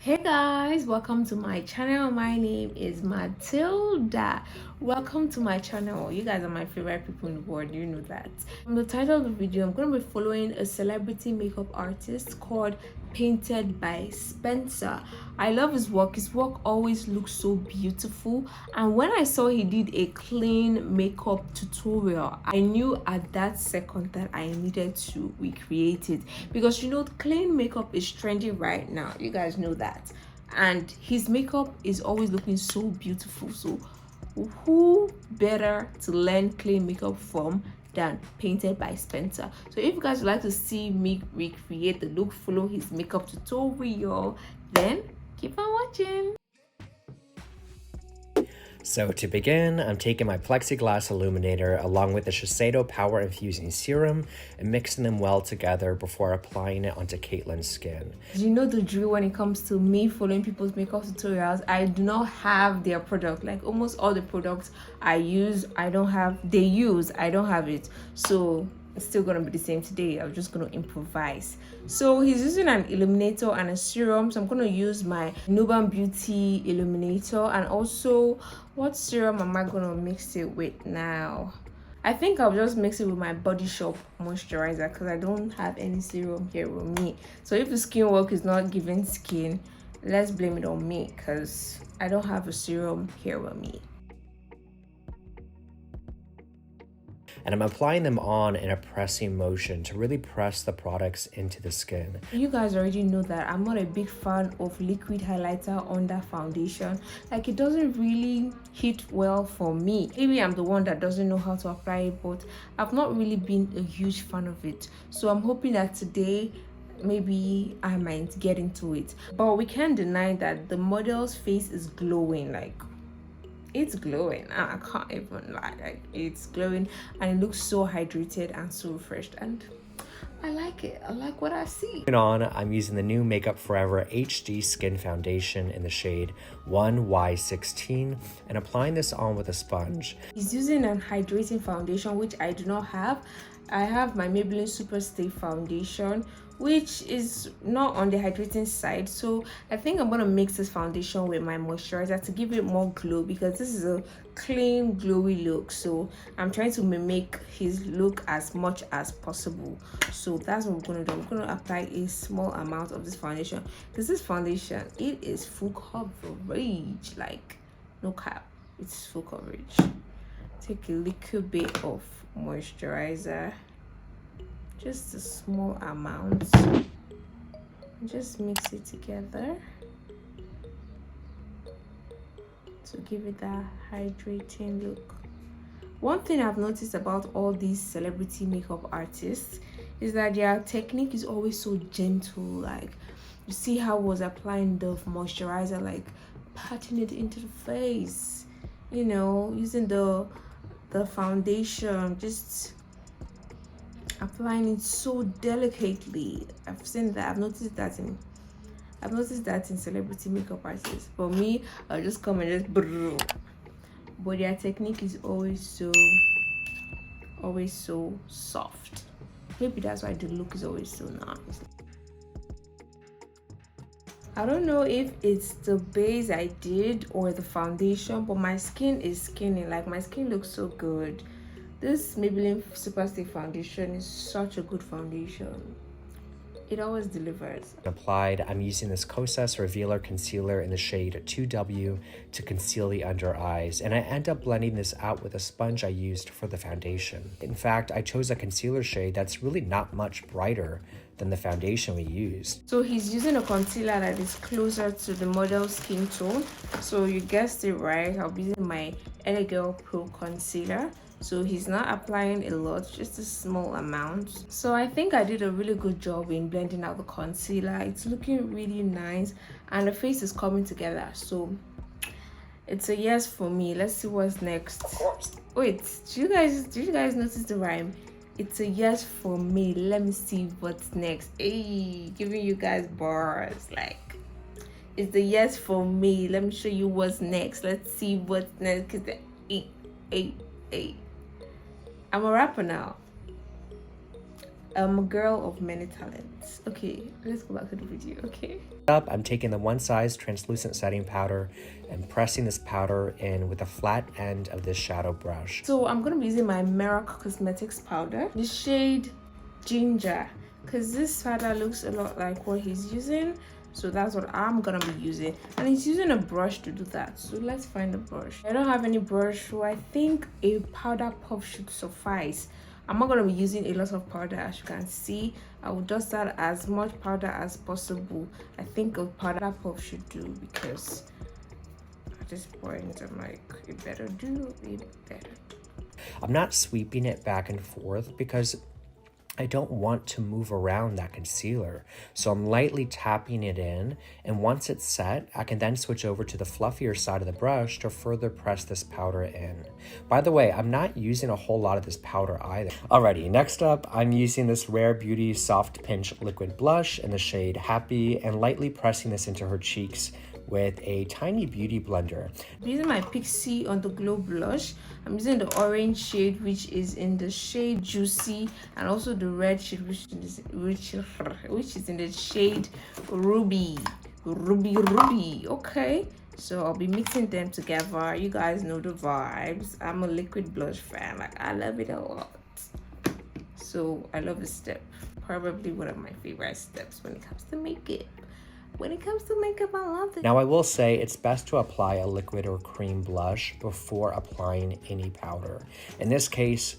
Hey guys, welcome to my channel. My name is Matilda. Welcome to my channel. You guys are my favorite people in the world, you know that. From the title of the video, I'm going to be following a celebrity makeup artist called Painted by Spencer. I love his work. His work always looks so beautiful, and when I saw he did a clean makeup tutorial, I knew at that second that I needed to recreate it, because you know clean makeup is trendy right now. You guys know that, and his makeup is always looking so beautiful. So who better to learn clean makeup from than Painted by Spencer? So if you guys would like to see me recreate the look, follow his makeup tutorial, then keep on watching. So to begin, I'm taking my plexiglass illuminator along with the Shiseido Power Infusing Serum and mixing them well together before applying it onto Caitlin's skin. You know the drill when it comes to me following people's makeup tutorials. I do not have their product. Like almost all the products I use, I don't have. They use, I don't have it. So it's still gonna be the same today. I'm just gonna improvise. So he's using an illuminator and a serum, so I'm gonna use my NUDE Beauty illuminator. And also, what serum am I gonna mix it with now? I think I'll just mix it with my Body Shop moisturizer, because I don't have any serum here with me. So if the skin work is not giving skin, let's blame it on me, because I don't have a serum here with me. And I'm applying them on in a pressing motion to really press the products into the skin. You guys already know that I'm not a big fan of liquid highlighter under foundation. Like, it doesn't really hit well for me. Maybe I'm the one that doesn't know how to apply it, but I've not really been a huge fan of it. So I'm hoping that today maybe I might get into it. But we can't deny that the model's face is glowing. Like, it's glowing. I can't even lie. Like, it's glowing and it looks so hydrated and so refreshed, and I like it. I like what I see. Moving on, I'm using the new Makeup Forever HD Skin Foundation in the shade 1Y16 and applying this on with a sponge. He's using an hydrating foundation, which I do not have. I have my Maybelline Super Stay foundation, which is not on the hydrating side. So I think I'm gonna mix this foundation with my moisturizer to give it more glow, because this is a clean glowy look. So I'm trying to mimic his look as much as possible. So that's what we're gonna do. I'm gonna apply a small amount of this foundation, because this foundation, it is full coverage. Like, no cap, it's full coverage. Take a little bit of moisturizer, just a small amount, just mix it together to give it that hydrating look. One thing I've noticed about all these celebrity makeup artists is that their technique is always so gentle. Like, you see how I was applying the moisturizer, like patting it into the face, you know, using the foundation, just applying it so delicately. I've seen that. I've noticed that in celebrity makeup artists. For me, I'll just come and just brrr. But their technique is always so soft. Maybe that's why the look is always so nice. I don't know if it's the base I did or the foundation, but my skin is skinny. Like, my skin looks so good. This Maybelline Super Stay foundation is such a good foundation. It always delivers. Applied, I'm using this Kosas Revealer Concealer in the shade 2W to conceal the under eyes, and I end up blending this out with a sponge I used for the foundation. In fact, I chose a concealer shade that's really not much brighter than the foundation we used. So he's using a concealer that is closer to the model's skin tone. So you guessed it right, I'll be using my LA Girl Pro concealer. So he's not applying a lot, just a small amount. So I think I did a really good job in blending out the concealer. It's looking really nice and the face is coming together. So it's a yes for me. Let's see what's next. Wait, did you guys notice the rhyme? It's a yes for me. Let me see what's next. Hey, giving you guys bars. Like, it's the yes for me. Let me show you what's next. Let's see what's next. Cause hey. I'm a rapper now. I'm a girl of many talents. Okay, let's go back to the video. Okay. Up, I'm taking the one size translucent setting powder and pressing this powder in with the flat end of this shadow brush. So I'm gonna be using my Merrick Cosmetics powder, the shade Ginger, because this powder looks a lot like what he's using. So that's what I'm gonna be using, and he's using a brush to do that. So let's find a brush. I don't have any brush, so I think a powder puff should suffice. I'm not going to be using a lot of powder, as you can see. I will just add as much powder as possible. I think a powder puff should do, because at this point I'm like, it better do, it better. I'm not sweeping it back and forth because I don't want to move around that concealer. So I'm lightly tapping it in, and once it's set, I can then switch over to the fluffier side of the brush to further press this powder in. By the way, I'm not using a whole lot of this powder either. Alrighty, next up, I'm using this Rare Beauty Soft Pinch Liquid Blush in the shade Happy, and lightly pressing this into her cheeks with a tiny beauty blender. I'm using my Pixie on the Glow blush. I'm using the orange shade, which is in the shade Juicy, and also the red shade, which is in the shade Ruby. Okay, so I'll be mixing them together. You guys know the vibes. I'm a liquid blush fan. Like, I love it a lot. So I love this step. Probably one of my favorite steps when it comes to makeup. When it comes to makeup, I love it. Now, I will say it's best to apply a liquid or cream blush before applying any powder. In this case,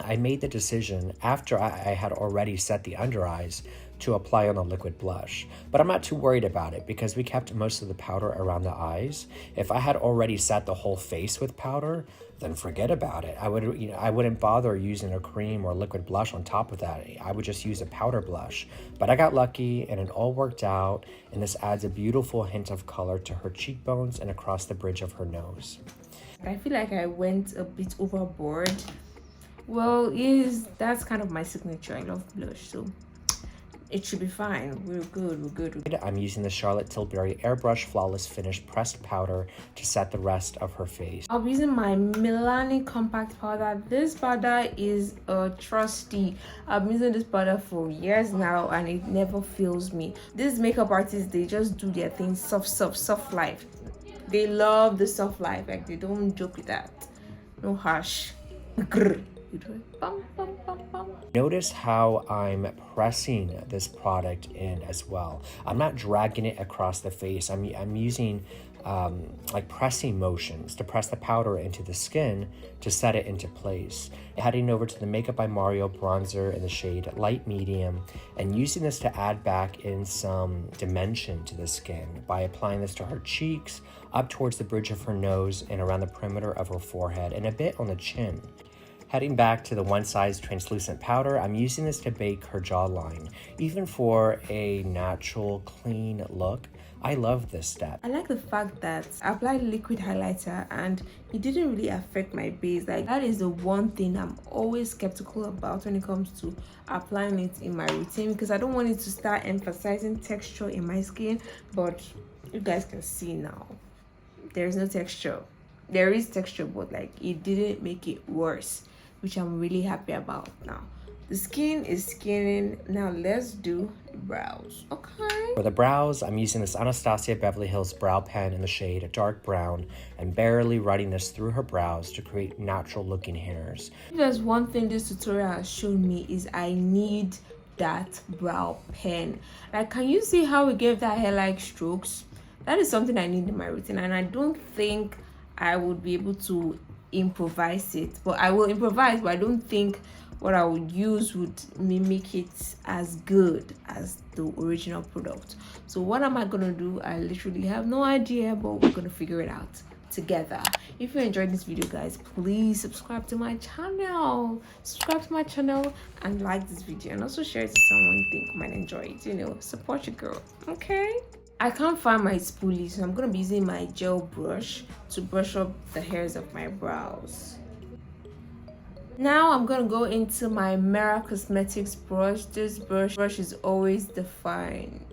I made the decision after I had already set the under eyes to apply on a liquid blush. But I'm not too worried about it because we kept most of the powder around the eyes. If I had already set the whole face with powder, then forget about it. I wouldn't bother using a cream or liquid blush on top of that. I would just use a powder blush. But I got lucky and it all worked out, and this adds a beautiful hint of color to her cheekbones and across the bridge of her nose. I feel like I went a bit overboard. Well, that's kind of my signature. I love blush, so it should be fine. We're good. I'm using the Charlotte Tilbury Airbrush Flawless Finish pressed powder to set the rest of her face. I'll be using my Milani compact powder. This powder is a trusty. I've been using this powder for years now and it never fails me. These makeup artists, they just do their thing soft life. They love the soft life. Like, they don't joke with that. No harsh. Notice how I'm pressing this product in as well. I'm not dragging it across the face. I'm using like pressing motions to press the powder into the skin to set it into place. Heading over to the Makeup by Mario bronzer in the shade Light Medium, and using this to add back in some dimension to the skin by applying this to her cheeks, up towards the bridge of her nose, and around the perimeter of her forehead, and a bit on the chin. Heading back to the one size translucent powder, I'm using this to bake her jawline. Even for a natural, clean look, I love this step. I like the fact that I applied liquid highlighter and it didn't really affect my base. Like, that is the one thing I'm always skeptical about when it comes to applying it in my routine, because I don't want it to start emphasizing texture in my skin. But you guys can see now, there's no texture. There is texture, but like, it didn't make it worse, which I'm really happy about. Now the skin is skinning. Now let's do the brows. Okay, for the brows, I'm using this Anastasia Beverly Hills brow pen in the shade dark brown and barely running this through her brows to create natural looking hairs. If there's one thing this tutorial has shown me, is I need that brow pen. Like, can you see how we gave that hair like strokes? That is something I need in my routine, and I don't think I would be able to improvise it. But I will improvise, but I don't think what I would use would mimic it as good as the original product. So what am I gonna do? I literally have no idea, but we're gonna figure it out together. If you enjoyed this video, guys, please subscribe to my channel, and like this video, and also share it to someone you think might enjoy it. You know, support your girl. Okay, I can't find my spoolie, so I'm gonna be using my gel brush to brush up the hairs of my brows. Now I'm gonna go into my Mera Cosmetics brush. This brush is always defined,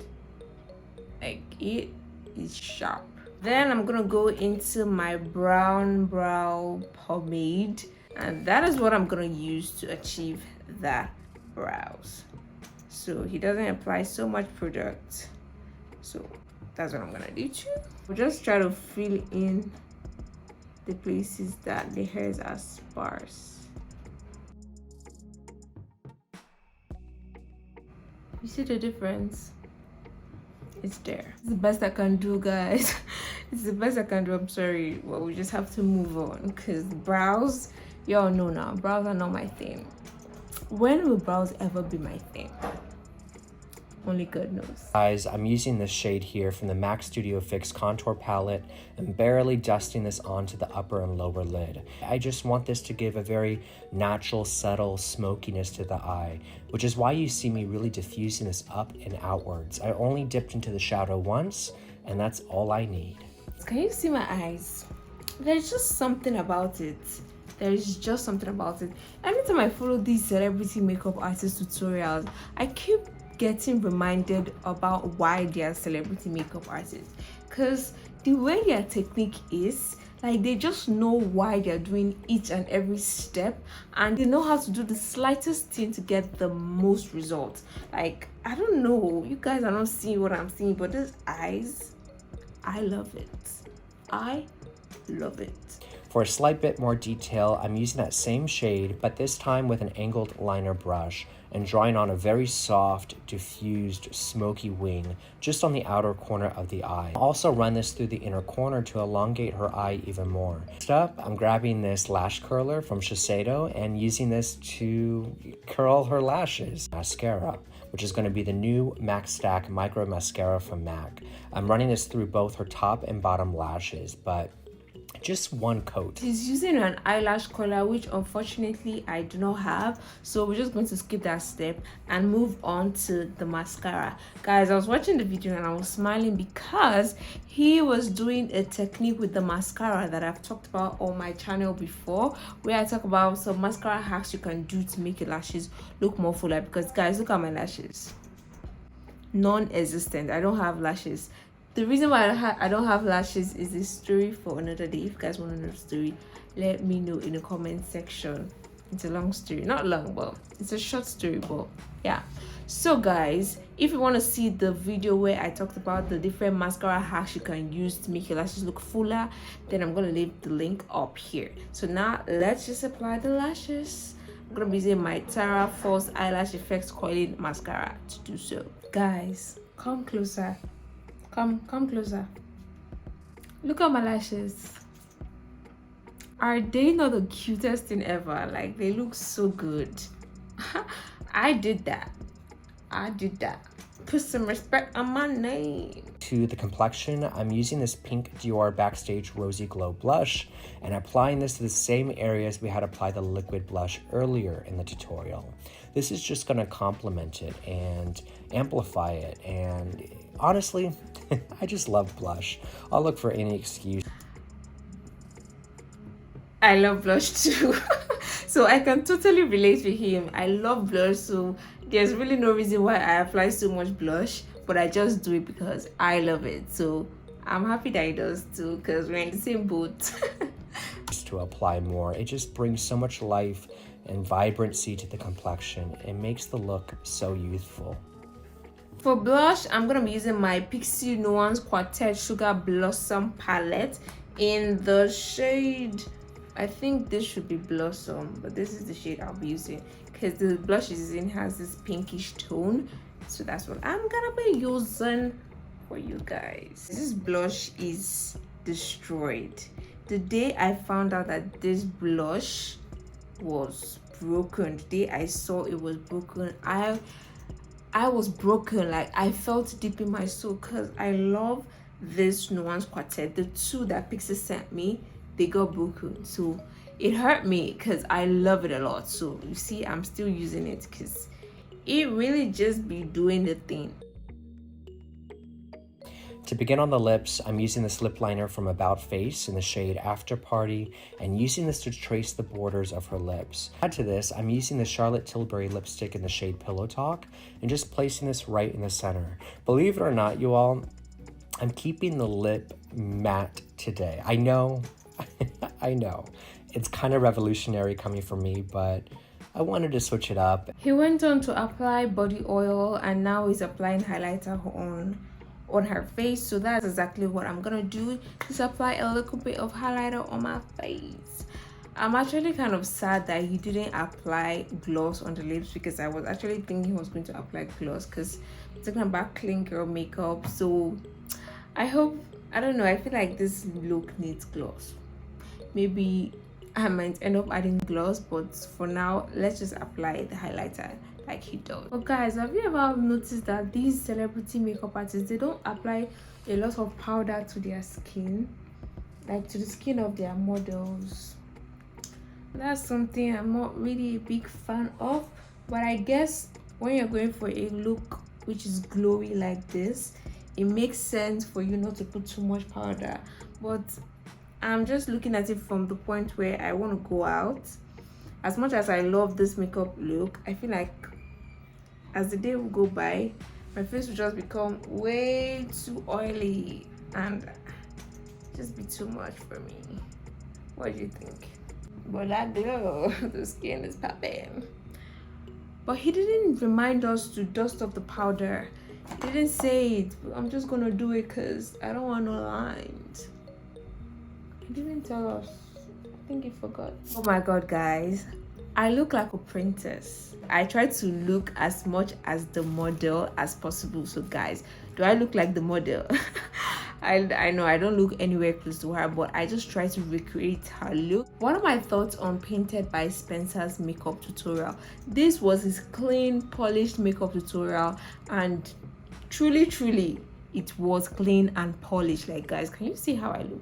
like, it is sharp. Then I'm gonna go into my brown brow pomade, and that is what I'm gonna use to achieve that brows. So he doesn't apply so much product. So that's what I'm gonna do too. I'll just try to fill in the places that the hairs are sparse. You see the difference? It's there. It's the best I can do, guys. It's the best I can do. I'm sorry. Well, we just have to move on because brows, y'all know now, brows are not my thing. When will brows ever be my thing? Only God knows. Guys, I'm using this shade here from the MAC Studio Fix contour palette and barely dusting this onto the upper and lower lid. I just want this to give a very natural, subtle smokiness to the eye, which is why you see me really diffusing this up and outwards. I only dipped into the shadow once, and that's all I need. Can you see my eyes? There's just something about it. There's just something about it. Anytime I follow these celebrity makeup artist tutorials, I keep getting reminded about why they are celebrity makeup artists, because the way their technique is, like, they just know why they're doing each and every step, and they know how to do the slightest thing to get the most results. Like, I don't know, you guys are not seeing what I'm seeing, but these eyes, I love it. I love it. For a slight bit more detail, I'm using that same shade, but this time with an angled liner brush and drawing on a very soft, diffused, smoky wing just on the outer corner of the eye. I'll also run this through the inner corner to elongate her eye even more. Next up, I'm grabbing this lash curler from Shiseido and using this to curl her lashes. Mascara, which is going to be the new MAC Stack Micro Mascara from MAC. I'm running this through both her top and bottom lashes, but just one coat. She's using an eyelash curler, which unfortunately I do not have, so we're just going to skip that step and move on to the mascara. Guys, I was watching the video and I was smiling because he was doing a technique with the mascara that I've talked about on my channel before, where I talk about some mascara hacks you can do to make your lashes look more fuller. Because guys, look at my lashes, non-existent. I don't have lashes. The reason why I don't have lashes is a story for another day. If you guys want to know the story, let me know in the comment section. It's a long story, not long, but it's a short story, but yeah. So guys, if you want to see the video where I talked about the different mascara hacks you can use to make your lashes look fuller, then I'm going to leave the link up here. So now let's just apply the lashes. I'm going to be using my Tara False Eyelash Effects Coiling Mascara to do so. Guys, come closer. Come closer. Look at my lashes. Are they not the cutest thing ever? Like, they look so good. I did that. Put some respect on my name. To the complexion, I'm using this pink Dior Backstage Rosy Glow blush and applying this to the same areas we had applied the liquid blush earlier in the tutorial. This is just going to complement it and amplify it, and honestly, I just love blush. I'll look for any excuse. I love blush too. So I can totally relate with him. I love blush, so there's really no reason why I apply so much blush, but I just do it because I love it. So I'm happy that he does too, because we're in the same boat. To apply more, it just brings so much life and vibrancy to the complexion. It makes the look so youthful. For blush, I'm going to be using my Pixie Nuance Quartet Sugar Blossom palette in the shade, I think this should be Blossom, but this is the shade I'll be using because the blush is in has this pinkish tone. So that's what I'm going to be using for you guys. This blush is destroyed. The day I found out that this blush was broken, the day I saw it was broken, I was broken. Like, I felt deep in my soul because I love this Nuance Quartet. The two that Pixie sent me, they got broken, so it hurt me because I love it a lot. So you see, I'm still using it because it really just be doing the thing. To begin on the lips, I'm using this lip liner from About Face in the shade After Party and using this to trace the borders of her lips. Add to this, I'm using the Charlotte Tilbury lipstick in the shade Pillow Talk and just placing this right in the center. Believe it or not, you all, I'm keeping the lip matte today. I know, I know, it's kind of revolutionary coming from me, but I wanted to switch it up. He went on to apply body oil, and now he's applying highlighter on her face. So that's exactly what I'm gonna do, just apply a little bit of highlighter on my face. I'm actually kind of sad that he didn't apply gloss on the lips, because I was actually thinking he was going to apply gloss, because I'm talking about clean girl makeup. So I hope, I don't know, I feel like this look needs gloss. Maybe I might end up adding gloss, but for now let's just apply the highlighter like he does. But guys, have you ever noticed that these celebrity makeup artists, they don't apply a lot of powder to their skin, like to the skin of their models? That's something I'm not really a big fan of. But I guess when you're going for a look which is glowy like this, it makes sense for you not to put too much powder. But I'm just looking at it from the point where I want to go out. As much as I love this makeup look, I feel like as the day will go by, my face will just become way too oily and just be too much for me. What do you think? But that glow, the skin is popping. But he didn't remind us to dust off the powder. He didn't say it. I'm just gonna do it because I don't want no lines. He didn't tell us. I think he forgot. Oh my god, guys, I look like a princess. I try to look as much as the model as possible. So guys, do I look like the model? I know I don't look anywhere close to her, but I just try to recreate her look. One of my thoughts on Painted by Spencer's makeup tutorial, this was his clean, polished makeup tutorial, and truly it was clean and polished. Like, guys, can you see how I look?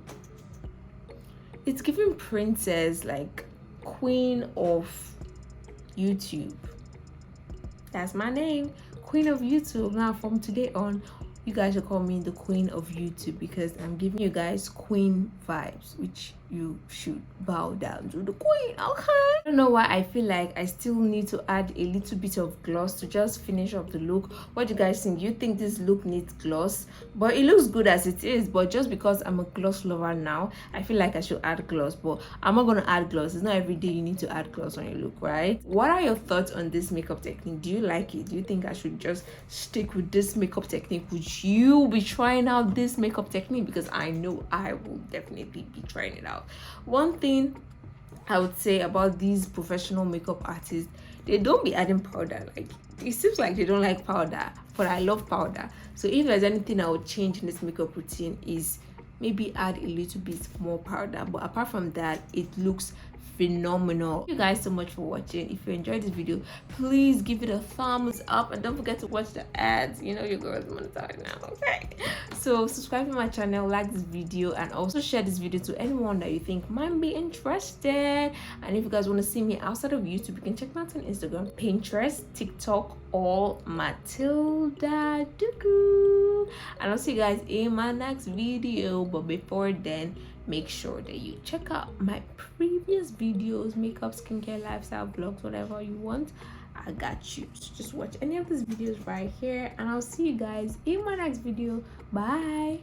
It's giving princess, like queen of YouTube. That's my name, queen of YouTube. Now from today on, you guys should call me the queen of YouTube, because I'm giving you guys queen vibes, which you should bow down to the queen. Okay, I don't know why I feel like I still need to add a little bit of gloss to just finish up the look. What do you guys think? You think this look needs gloss? But it looks good as it is, but just because I'm a gloss lover now, I feel like I should add gloss. But I'm not gonna add gloss. It's not every day you need to add gloss on your look, right? What are your thoughts on this makeup technique? Do you like it? Do you think I should just stick with this makeup technique? Would you be trying out this makeup technique? Because I know I will definitely be trying it out. One thing I would say about these professional makeup artists, they don't be adding powder. Like, it seems like they don't like powder, but I love powder. So if there's anything I would change in this makeup routine, is maybe add a little bit more powder. But apart from that, it looks phenomenal. Thank you guys so much for watching. If you enjoyed this video, please give it a thumbs up, and don't forget to watch the ads. You know your girl is monetized now, okay? So subscribe to my channel, like this video, and also share this video to anyone that you think might be interested. And if you guys want to see me outside of YouTube, you can check me out on Instagram, Pinterest, TikTok, or Mathildaduku. And I'll see you guys in my next video. But before then, make sure that you check out my previous videos, makeup, skincare, lifestyle vlogs, whatever you want. I got you. So just watch any of these videos right here, and I'll see you guys in my next video. Bye.